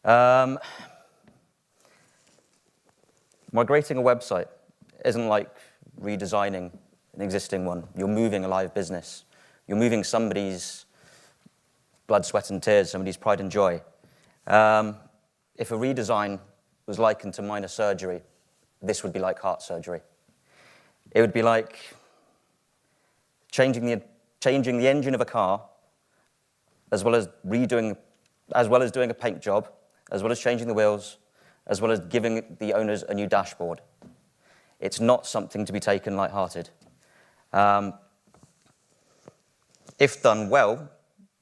Um, migrating a website isn't like redesigning an existing one. You're moving a live business. You're moving somebody's blood, sweat, and tears, somebody's pride and joy. If a redesign was likened to minor surgery, this would be like heart surgery. It would be like changing the engine of a car, as well as doing a paint job, as well as changing the wheels, as well as giving the owners a new dashboard. It's not something to be taken lighthearted. If done well,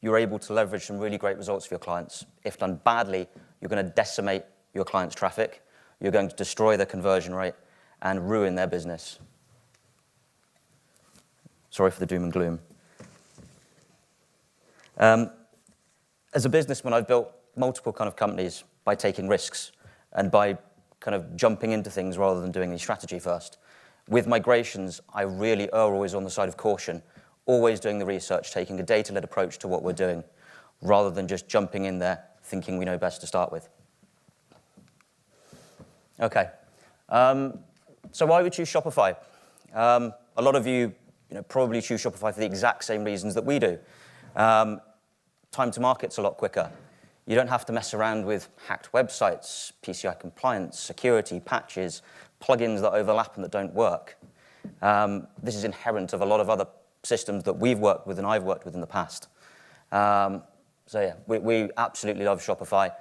you're able to leverage some really great results for your clients. If done badly, you're going to decimate your clients' traffic, you're going to destroy their conversion rate, and ruin their business. Sorry for the doom and gloom. As a businessman, I've built multiple kind of companies by taking risks and by kind of jumping into things rather than doing the strategy first. With migrations, I really err always on the side of caution, always doing the research, taking a data-led approach to what we're doing, rather than just jumping in there thinking we know best to start with. Okay, so why would you choose Shopify? A lot of you, probably choose Shopify for the exact same reasons that we do. Time to market's a lot quicker. You don't have to mess around with hacked websites, PCI compliance, security, patches, plugins that overlap and that don't work. This is inherent of a lot of other systems that we've worked with and I've worked with in the past. So yeah, we absolutely love Shopify.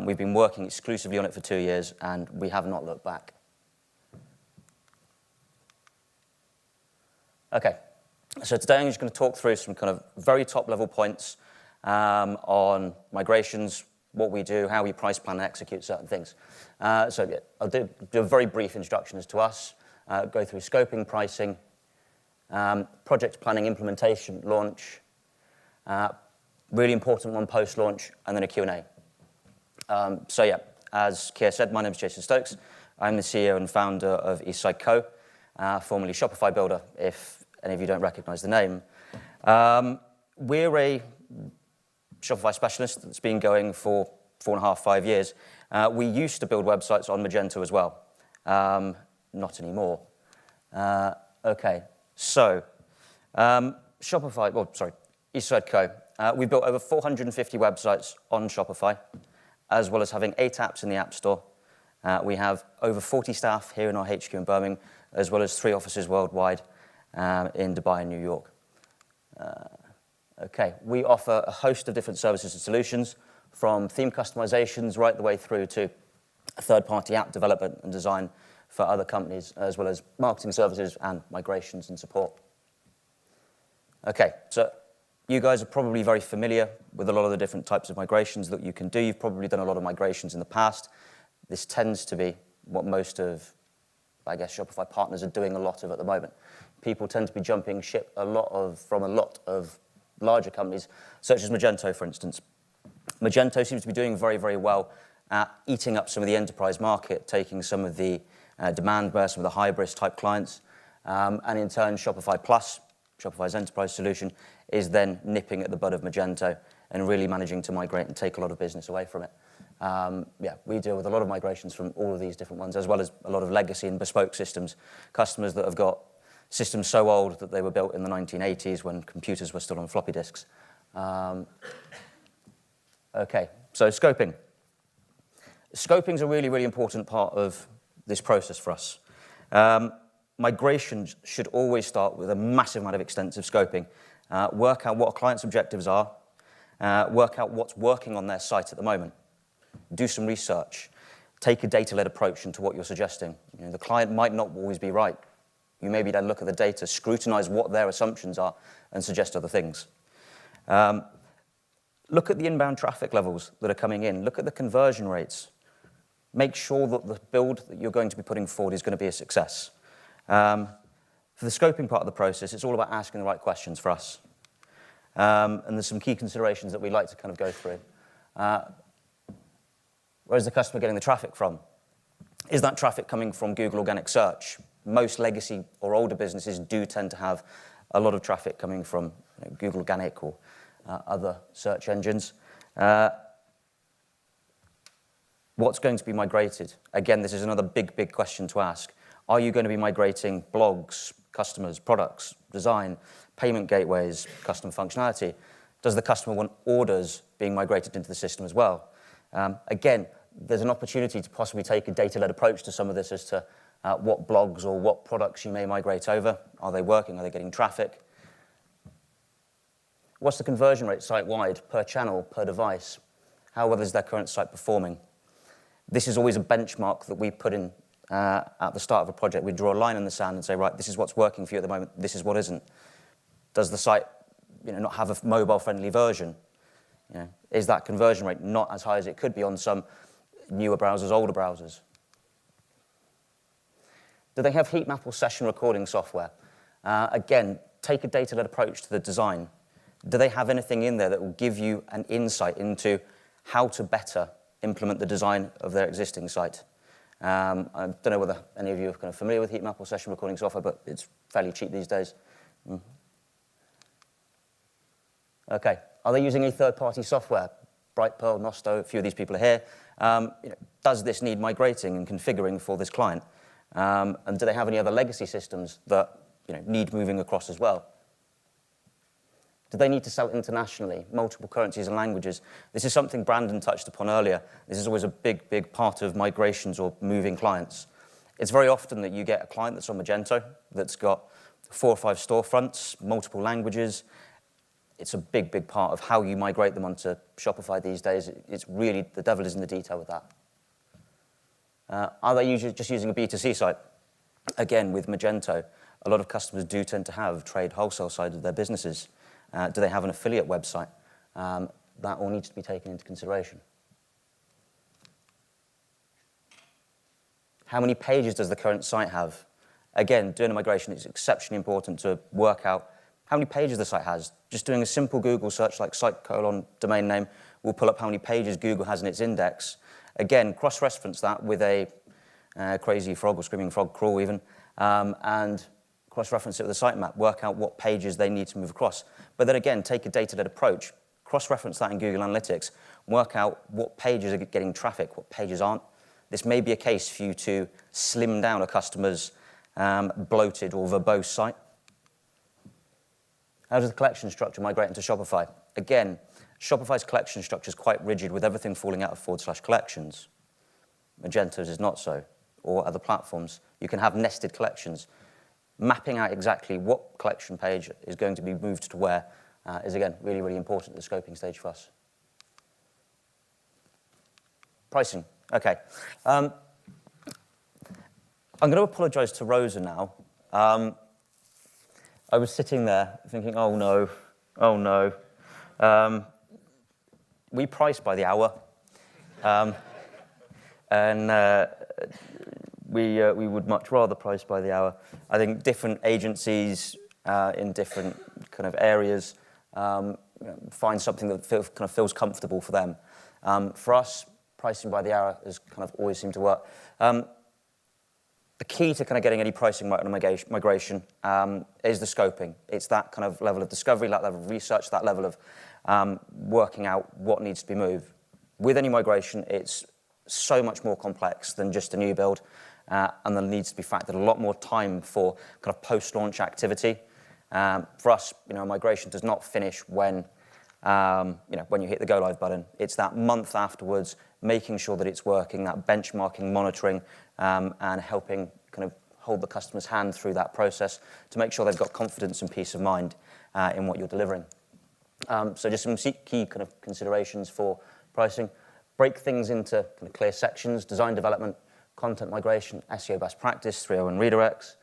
We've been working exclusively on it for 2 years, and we have not looked back. Okay, so today I'm just going to talk through some kind of very top-level points on migrations, what we do, how we price, plan, and execute certain things. So yeah, I'll do a very brief introduction as to us, go through scoping, pricing, project planning, implementation, launch, really important one post-launch, and then a Q&A. So yeah, as Keir said, my name is Jason Stokes. I'm the CEO and founder of Eastside Co., formerly Shopify Builder, if any of you don't recognize the name. We're a Shopify specialist that's been going for 4.5, 5 years. We used to build websites on Magento as well. Not anymore. Okay, so Eastside Co. We built over 450 websites on Shopify, as well as having 8 apps in the App Store. We have over 40 staff here in our HQ in Birmingham, as well as 3 offices worldwide in Dubai and New York. Okay, we offer a host of different services and solutions, from theme customizations right the way through to third-party app development and design for other companies, as well as marketing services and migrations and support. Okay, so you guys are probably very familiar with a lot of the different types of migrations that you can do. You've probably done a lot of migrations in the past. This tends to be what most of, I guess, Shopify partners are doing a lot of at the moment. People tend to be jumping ship from a lot of larger companies, such as Magento, for instance. Magento seems to be doing very, very well at eating up some of the enterprise market, taking some of the Demandware, some of the hybris type clients, and in turn, Shopify Plus, Shopify's enterprise solution, is then nipping at the bud of Magento and really managing to migrate and take a lot of business away from it. Yeah, we deal with a lot of migrations from all of these different ones, as well as a lot of legacy and bespoke systems, customers that have got systems so old that they were built in the 1980s when computers were still on floppy disks. Okay, so scoping. Scoping is a really, really important part of this process for us. Migrations should always start with a massive amount of extensive scoping. Work out what a client's objectives are, work out what's working on their site at the moment, do some research, take a data-led approach into what you're suggesting. The client might not always be right. You maybe then look at the data, scrutinize what their assumptions are, and suggest other things. Look at the inbound traffic levels that are coming in. Look at the conversion rates. Make sure that the build that you're going to be putting forward is going to be a success. For the scoping part of the process, it's all about asking the right questions for us. And there's some key considerations that we like to kind of go through. Where is the customer getting the traffic from? Is that traffic coming from Google Organic Search? Most legacy or older businesses do tend to have a lot of traffic coming from Google Organic or other search engines. What's going to be migrated? Again, this is another big question to ask. Are you going to be migrating blogs, customers, products, design, payment gateways, customer functionality? Does the customer want orders being migrated into the system as well? Again, there's an opportunity to possibly take a data-led approach to some of this as to what blogs or what products you may migrate over. Are they working? Are they getting traffic? What's the conversion rate site-wide, per channel, per device? How well is their current site performing? This is always a benchmark that we put in at the start of a project. We draw a line in the sand and say, right, this is what's working for you at the moment, this is what isn't. Does the site not have a mobile-friendly version? Is that conversion rate not as high as it could be on some newer browsers, older browsers? Do they have heat map or session recording software? Again, take a data-led approach to the design. Do they have anything in there that will give you an insight into how to better implement the design of their existing site? I don't know whether any of you are kind of familiar with heat map or session recording software, but it's fairly cheap these days. Okay, are they using any third-party software? Brightpearl, Nosto, a few of these people are here. Does this need migrating and configuring for this client? And do they have any other legacy systems that need moving across as well? Do they need to sell internationally, multiple currencies and languages? This is something Brandon touched upon earlier. This is always a big part of migrations or moving clients. It's very often that you get a client that's on Magento that's got 4 or 5 storefronts, multiple languages. It's a big part of how you migrate them onto Shopify these days. It's really, the devil is in the detail with that. Are they usually just using a B2C site? Again, with Magento, a lot of customers do tend to have trade wholesale side of their businesses. Do they have an affiliate website? That all needs to be taken into consideration. How many pages does the current site have? Again, doing a migration is exceptionally important to work out how many pages the site has. Just doing a simple Google search like site : domain name will pull up how many pages Google has in its index. Again, cross-reference that with a crazy frog or screaming frog crawl even, and cross-reference it with a sitemap, work out what pages they need to move across. But then again, take a data-led approach, cross-reference that in Google Analytics, work out what pages are getting traffic, what pages aren't. This may be a case for you to slim down a customer's bloated or verbose site. How does the collection structure migrate into Shopify? Again, Shopify's collection structure is quite rigid with everything falling out of /collections. Magento's is not so, or other platforms. You can have nested collections. Mapping out exactly what collection page is going to be moved to where is, again, really important at the scoping stage for us. Pricing. Okay. I'm going to apologize to Rosa now. I was sitting there thinking, oh no. We price by the hour. We would much rather price by the hour. I think different agencies in different kind of areas find something that feels comfortable for them. For us, pricing by the hour has kind of always seemed to work. The key to kind of getting any pricing right on a migration is the scoping. It's that kind of level of discovery, that level of research, that level of working out what needs to be moved. With any migration, it's so much more complex than just a new build, and there needs to be factored a lot more time for kind of post-launch activity. For us, a migration does not finish when you hit the go live button. It's that month afterwards, making sure that it's working, that benchmarking, monitoring, and helping kind of hold the customer's hand through that process to make sure they've got confidence and peace of mind in what you're delivering. So just some key kind of considerations for pricing. Break things into kind of clear sections: design development, content migration, SEO best practice, 301 redirects,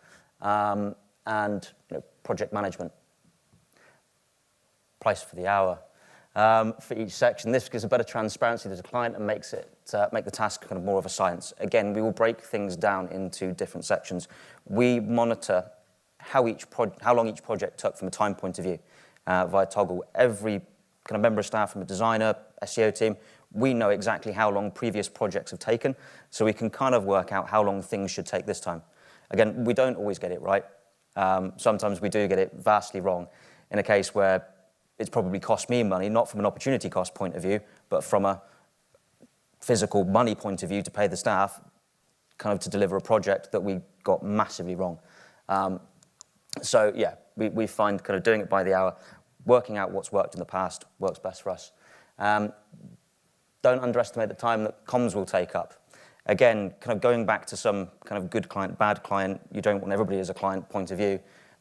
and project management. Price for the hour for each section. This gives a better transparency to the client and makes it make the task kind of more of a science. Again, we will break things down into different sections. We monitor how long each project took from a time point of view via Toggle. Every kind of member of staff, from a designer, SEO team, we know exactly how long previous projects have taken, so we can kind of work out how long things should take this time. Again, we don't always get it right. Sometimes we do get it vastly wrong in a case where it's probably cost me money, not from an opportunity cost point of view, but from a physical money point of view to pay the staff, kind of to deliver a project that we got massively wrong. So yeah, we find kind of doing it by the hour, working out what's worked in the past, works best for us. Don't underestimate the time that comms will take up. Again, kind of going back to some kind of good client, bad client, you don't want everybody as a client point of view.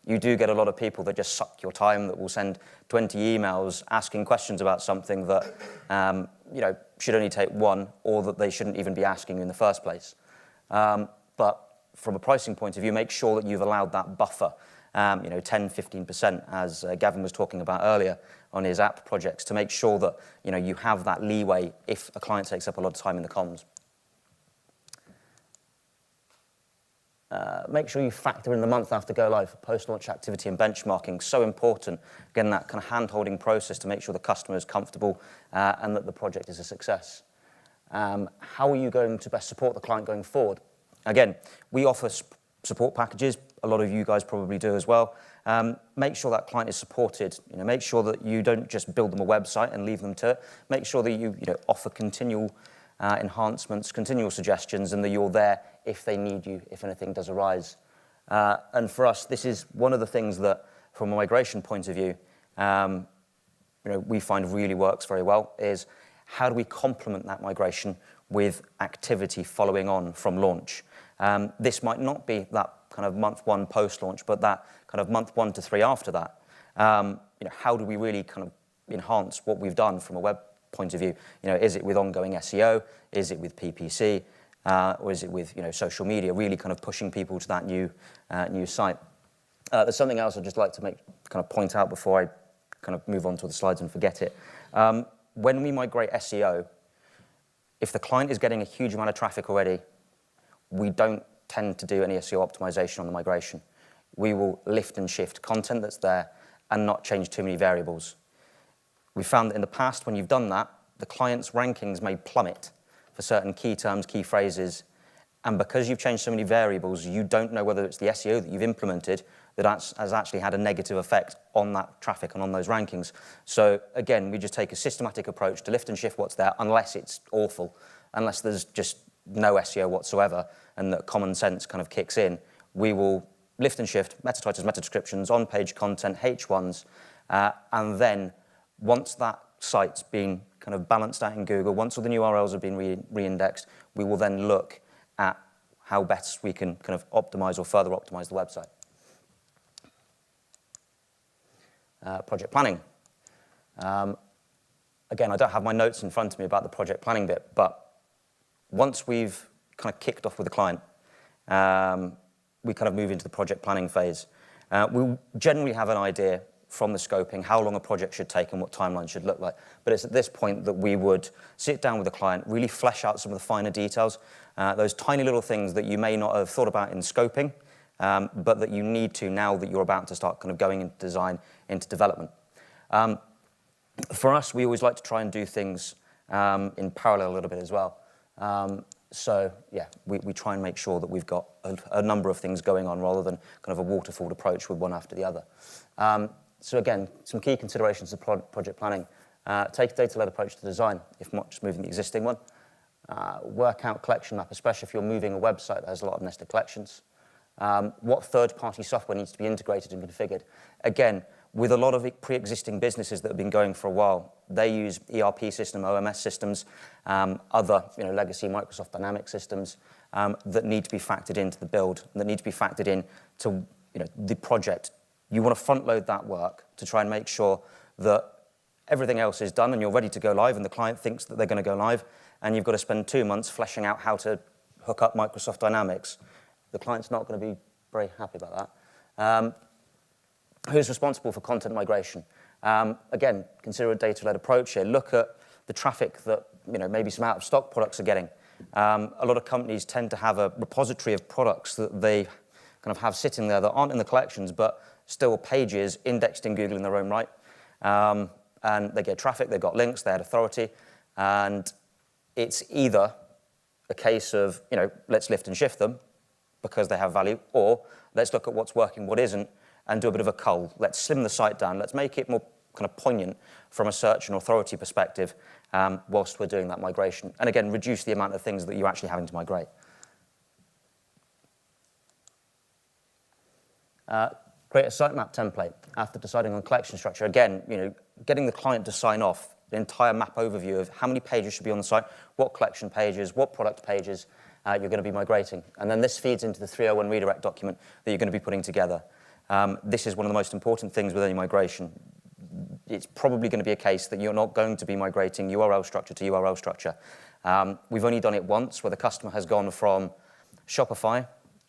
You do get a lot of people that just suck your time, that will send 20 emails asking questions about something that should only take one, or that they shouldn't even be asking you in the first place. But from a pricing point of view, make sure that you've allowed that buffer, 10, 15%, as Gavin was talking about earlier on his app projects, to make sure that you have that leeway if a client takes up a lot of time in the comms. Make sure you factor in the month after go live for post-launch activity and benchmarking. So important, again, that kind of hand-holding process to make sure the customer is comfortable and that the project is a success. How are you going to best support the client going forward? Again, we offer support packages. A lot of you guys probably do as well. Make sure that client is supported. Make sure that you don't just build them a website and leave them to it. Make sure that you offer continual enhancements, continual suggestions, and that you're there if they need you, if anything does arise. And for us, this is one of the things that, from a migration point of view, we find really works very well, is how do we complement that migration with activity following on from launch? This might not be that kind of month one post-launch, but that kind of month 1 to 3 after that. How do we really kind of enhance what we've done from a web point of view? Is it with ongoing SEO? Is it with PPC? Or is it with social media, really kind of pushing people to that new site? There's something else I'd just like to kind of point out before I kind of move on to the slides and forget it. When we migrate SEO, if the client is getting a huge amount of traffic already, we don't tend to do any SEO optimization on the migration. We will lift and shift content that's there and not change too many variables. We found that in the past, when you've done that, the client's rankings may plummet for certain key terms, key phrases, and because you've changed so many variables, you don't know whether it's the SEO that you've implemented that has actually had a negative effect on that traffic and on those rankings. So again, we just take a systematic approach to lift and shift what's there, unless it's awful, unless there's just no SEO whatsoever, and that common sense kind of kicks in. We will lift and shift meta titles, meta descriptions, on-page content, H1s, and then once that site's been kind of balanced out in Google, once all the new URLs have been re-indexed, we will then look at how best we can kind of optimize or further optimize the website. Project planning. Again, I don't have my notes in front of me about the project planning bit, but once we've kind of kicked off with the client, we kind of move into the project planning phase. We generally have an idea from the scoping how long a project should take and what timeline should look like. But it's at this point that we would sit down with the client, really flesh out some of the finer details, those tiny little things that you may not have thought about in scoping, but that you need to now that you're about to start kind of going into design, into development. For us, we always like to try and do things in parallel a little bit as well. So yeah, we try and make sure that we've got a number of things going on rather than kind of a waterfall approach with one after the other. So again, some key considerations of project planning. Take a data-led approach to design, if not just moving the existing one. Work out collection map, especially if you're moving a website that has a lot of nested collections. What third-party software needs to be integrated and configured. Again, with a lot of pre-existing businesses that have been going for a while, they use ERP system, OMS systems, other legacy Microsoft Dynamics systems that need to be factored into the build, that need to be factored in to the project. You want to front-load that work to try and make sure that everything else is done and you're ready to go live and the client thinks that they're going to go live, and you've got to spend 2 months fleshing out how to hook up Microsoft Dynamics. The client's not going to be very happy about that. Who's responsible for content migration? Again, consider a data-led approach here. Look at the traffic that maybe some out-of-stock products are getting. A lot of companies tend to have a repository of products that they kind of have sitting there that aren't in the collections, but still pages indexed in Google in their own right. And they get traffic, they've got links, they had authority, and it's either a case of, let's lift and shift them because they have value, or let's look at what's working, what isn't, and do a bit of a cull. Let's slim the site down. Let's make it more kind of poignant from a search and authority perspective whilst we're doing that migration. And again, reduce the amount of things that you're actually having to migrate. Create a sitemap template after deciding on collection structure. Again, getting the client to sign off the entire map overview of how many pages should be on the site, what collection pages, what product pages you're going to be migrating. And then this feeds into the 301 redirect document that you're going to be putting together. This is one of the most important things with any migration. It's probably going to be a case that you're not going to be migrating URL structure to URL structure. We've only done it once where the customer has gone from Shopify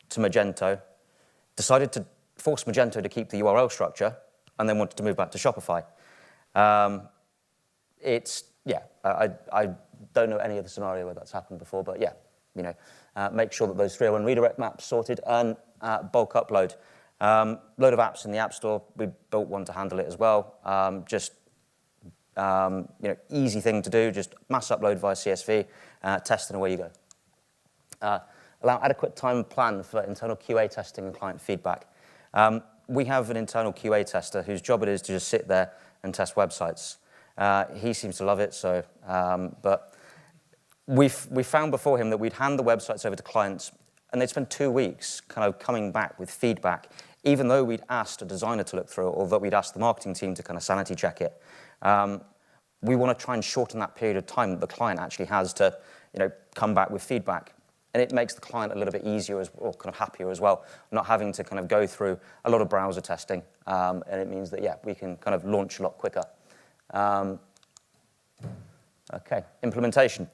to Magento, decided to force Magento to keep the URL structure, and then wanted to move back to Shopify. I don't know any other scenario where that's happened before, but make sure that those 301 redirect maps sorted and bulk upload. Load of apps in the App Store. We built one to handle it as well. Easy thing to do. Just mass upload via CSV, test, and away you go. Allow adequate time and plan for internal QA testing and client feedback. We have an internal QA tester whose job it is to just sit there and test websites. He seems to love it, but we found before him that we'd hand the websites over to clients and they'd spend 2 weeks kind of coming back with feedback, even though we'd asked a designer to look through it or that we'd asked the marketing team to kind of sanity check it. We want to try and shorten that period of time that the client actually has to come back with feedback. And it makes the client a little bit easier or kind of happier as well, not having to kind of go through a lot of browser testing. And it means that, we can kind of launch a lot quicker. Okay, implementation.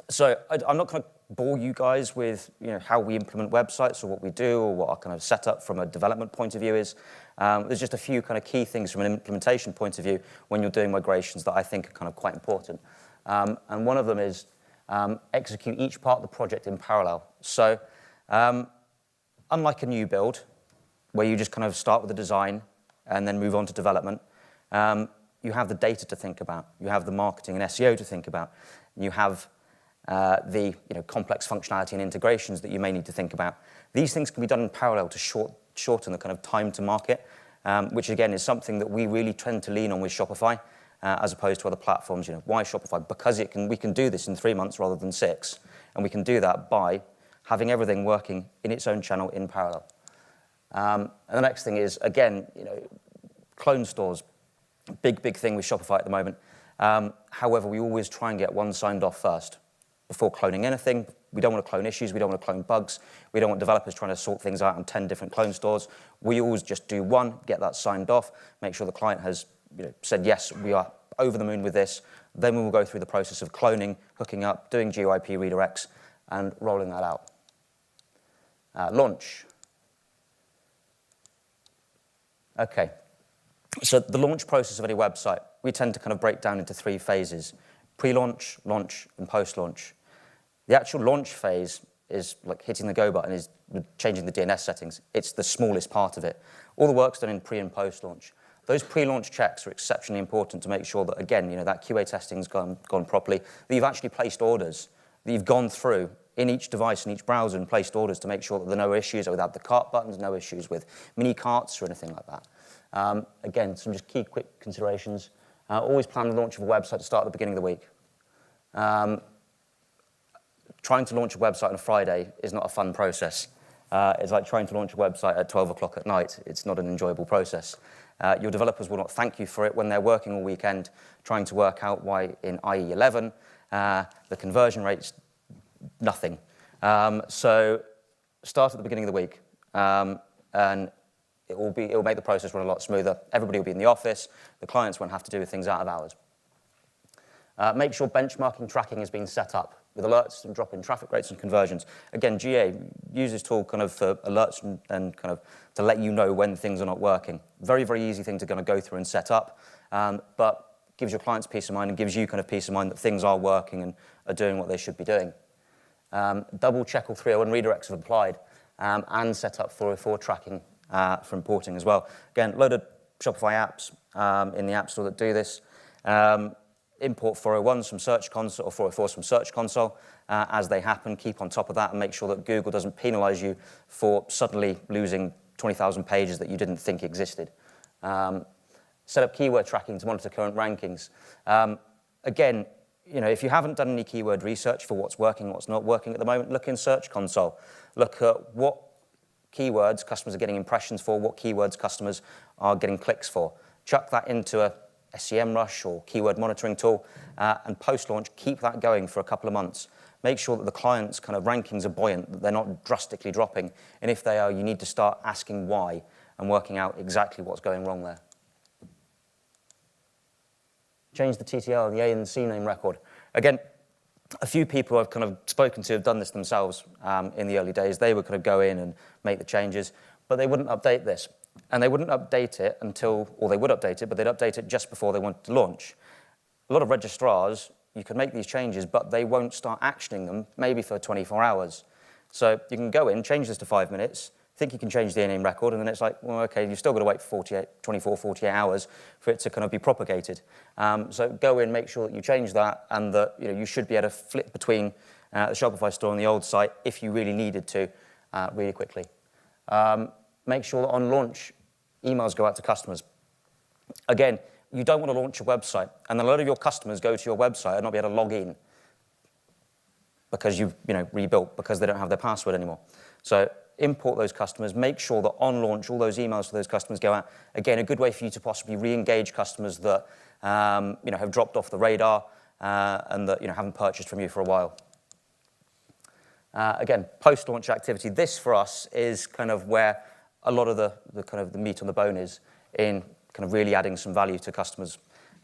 So I'm not going to bore you guys with how we implement websites or what we do or what our kind of setup from a development point of view is. There's just a few kind of key things from an implementation point of view when you're doing migrations that I think are kind of quite important. And one of them is execute each part of the project in parallel. So unlike a new build, where you just kind of start with the design and then move on to development, you have the data to think about. You have the marketing and SEO to think about. You have the complex functionality and integrations that you may need to think about. These things can be done in parallel to shorten the kind of time to market, which again is something that we really tend to lean on with Shopify as opposed to other platforms. Why Shopify? Because we can do this in 3 months rather than 6, and we can do that by having everything working in its own channel in parallel. And the next thing is, again, clone stores. Big thing with Shopify at the moment. However, we always try and get one signed off first before cloning anything. We don't want to clone issues. We don't want to clone bugs. We don't want developers trying to sort things out on 10 different clone stores. We always just do one, get that signed off, make sure the client has said, yes, we are over the moon with this. Then we will go through the process of cloning, hooking up, doing GeoIP redirects, and rolling that out. Launch. Okay. So the launch process of any website, we tend to kind of break down into 3 phases: pre-launch, launch, and post-launch. The actual launch phase is like hitting the go button, is changing the DNS settings. It's the smallest part of it. All the work's done in pre- and post-launch. Those pre-launch checks are exceptionally important to make sure that, again, that QA testing's gone properly, that you've actually placed orders, that you've gone through in each device, in each browser, and placed orders to make sure that there are no issues without the cart buttons, no issues with mini carts or anything like that. Again, some just key quick considerations. Always plan the launch of a website to start at the beginning of the week. Trying to launch a website on a Friday is not a fun process. It's like trying to launch a website at 12 o'clock at night. It's not an enjoyable process. Your developers will not thank you for it when they're working all weekend trying to work out why in IE11 the conversion rate's nothing. So start at the beginning of the week, and it will make the process run a lot smoother. Everybody will be in the office. The clients won't have to do things out of hours. Make sure benchmarking tracking has been set up with alerts and drop-in traffic rates and conversions. Again, GA, use this tool kind of for alerts and kind of to let you know when things are not working. Very, very easy thing to kind of go through and set up, but gives your clients peace of mind and gives you kind of peace of mind that things are working and are doing what they should be doing. Double check all 301 redirects have applied and set up 404 tracking for importing as well. Again, load of Shopify apps in the App Store that do this. Import 401s from Search Console or 404s from Search Console as they happen. Keep on top of that and make sure that Google doesn't penalize you for suddenly losing 20,000 pages that you didn't think existed. Set up keyword tracking to monitor current rankings. Again, if you haven't done any keyword research for what's working, what's not working at the moment, look in Search Console. Look at what keywords customers are getting impressions for, what keywords customers are getting clicks for. Chuck that into a SEMrush or keyword monitoring tool, and post-launch, keep that going for a couple of months. Make sure that the client's kind of rankings are buoyant, that they're not drastically dropping. And if they are, you need to start asking why and working out exactly what's going wrong there. Change the TTL and the A and C name record. Again, a few people I've kind of spoken to have done this themselves in the early days. They would kind of go in and make the changes, but they wouldn't update this. And they wouldn't update it or they would update it, but they'd update it just before they wanted to launch. A lot of registrars, you can make these changes, but they won't start actioning them maybe for 24 hours. So you can go in, change this to 5 minutes, think you can change the name record, and then it's like, well, okay, you've still got to wait for 24, 48 hours for it to kind of be propagated. So go in, make sure that you change that, and that you should be able to flip between the Shopify store and the old site if you really needed to really quickly. Make sure that on launch, emails go out to customers. Again, you don't want to launch a website, and a lot of your customers go to your website and not be able to log in because you've rebuilt, because they don't have their password anymore. So import those customers, make sure that on launch, all those emails to those customers go out. Again, a good way for you to possibly re-engage customers that have dropped off the radar and that haven't purchased from you for a while. Again, post-launch activity. This for us is kind of where a lot of the kind of the meat on the bone is in kind of really adding some value to customers'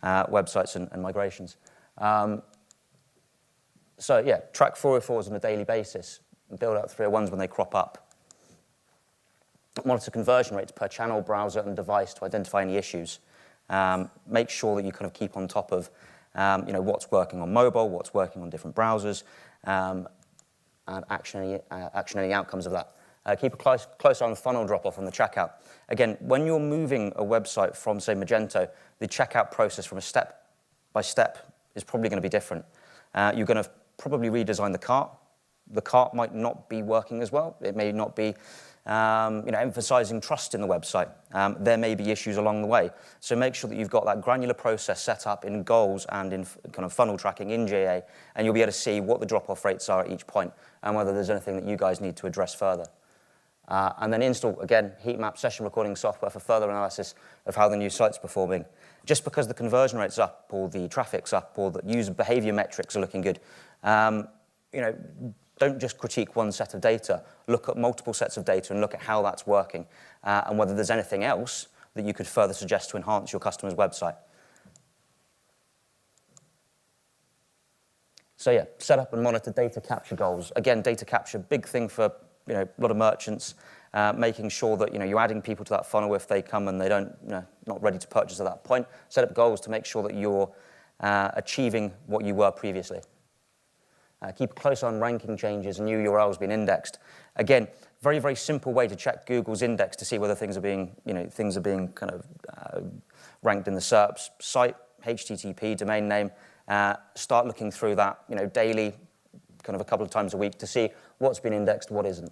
websites and migrations. So yeah, track 404s on a daily basis and build out 301s when they crop up. Monitor conversion rates per channel, browser, and device to identify any issues. Make sure that you kind of keep on top of what's working on mobile, what's working on different browsers, and action any outcomes of that. Keep a close eye on the funnel drop-off on the checkout. Again, when you're moving a website from, say, Magento, the checkout process from a step-by-step is probably going to be different. You're going to probably redesign the cart. The cart might not be working as well. It may not be emphasizing trust in the website. There may be issues along the way. So make sure that you've got that granular process set up in goals and in kind of funnel tracking in GA, and you'll be able to see what the drop-off rates are at each point and whether there's anything that you guys need to address further. And then install, again, heat map session recording software for further analysis of how the new site's performing. Just because the conversion rate's up or the traffic's up or the user behavior metrics are looking good, don't just critique one set of data. Look at multiple sets of data and look at how that's working and whether there's anything else that you could further suggest to enhance your customer's website. So yeah, set up and monitor data capture goals. Again, data capture, big thing for a lot of merchants, making sure that you're adding people to that funnel if they come and they not ready to purchase at that point. Set up goals to make sure that you're achieving what you were previously. Keep a close eye on ranking changes and new URLs being indexed. Again, very, very simple way to check Google's index to see whether things are being kind of ranked in the SERPs. Site, HTTP, domain name. Start looking through that, daily, kind of a couple of times a week to see what's been indexed, what isn't.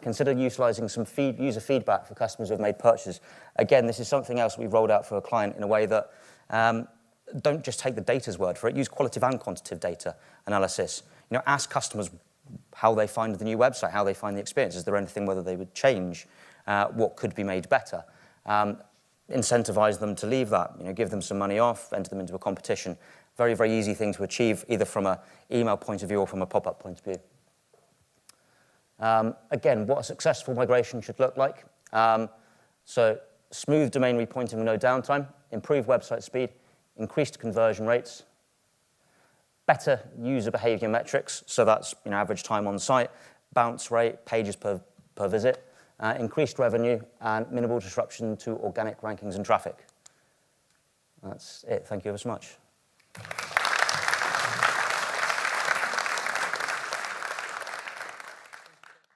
Consider utilizing some user feedback for customers who have made purchases. Again, this is something else we've rolled out for a client in a way that don't just take the data's word for it. Use qualitative and quantitative data analysis. Ask customers how they find the new website, how they find the experience. Is there anything whether they would change, what could be made better? Incentivize them to leave that. Give them some money off, enter them into a competition. Very, very easy thing to achieve, either from an email point of view or from a pop-up point of view. Again, what a successful migration should look like. So smooth domain repointing with no downtime, improved website speed, increased conversion rates, better user behavior metrics, so that's average time on site, bounce rate, pages per visit, increased revenue, and minimal disruption to organic rankings and traffic. That's it. Thank you ever so much.